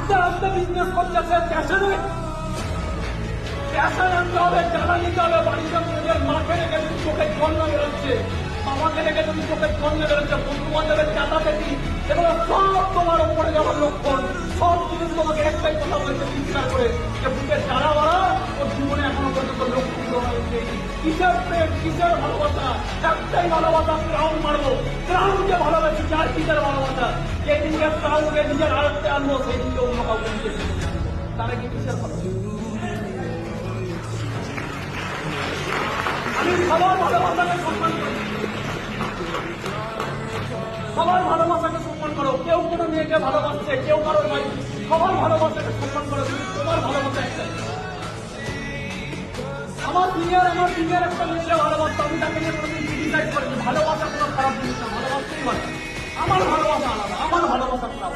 আস্তে আস্তে বিজনেস করতেছে প্যাশনে, প্যাশন আনতে হবে, টাকা নিতে হবে। বাড়িতে নিজের মাকে রেখে তুমি চোখের জল না বেরোচ্ছে, বাবাকে রেখে তুমি চোখের জল না বেরোচ্ছে, বন্ধু বান্ধবের চাঁদা পেটি, এগুলো সব তোমার উপরে যাওয়ার লক্ষণ। সব জিনিস তোমাকে একটাই কথা বলছে চিৎকার করে যে বুকের চারা বাড়া ওর জীবনে এখনো পর্যন্ত লক্ষ্য পূরণ হয়েছে। কিসের প্রেম, কিসের ভালোবাসা? একটাই ভালোবাসা, ক্রাউন মারবো। ক্রাউনকে ভালোবাসি, চার কিসের ভালোবাসা? যে দিনকে ক্রাউনকে নিজের আয়ত্তে আনবো সেই দিনকে অন্য কাউকে নিজে তারা কি কিসের ভালোবাসা? আমি সবার ভালোবাসাকে সম্মান করি, সবার ভালোবাসাকে সম্মান করো। কেউ কোনো মেয়েকে ভালোবাসছে, কেউ কারোর ভাই, সবার ভালোবাসাকে সম্মান করো। তোমার ভালোবাসা একটাই। আমার দিনের একটা মেয়েকে ভালোবাসতো, আমি তাকে নিয়ে কোনোদিন ক্রিটিসাইজ করিনি। ভালোবাসা কোনো খারাপ জিনিস না, ভালোবাসতেই পারে। আমার ভালোবাসা আলাদা, আমার ভালোবাসা খারাপ।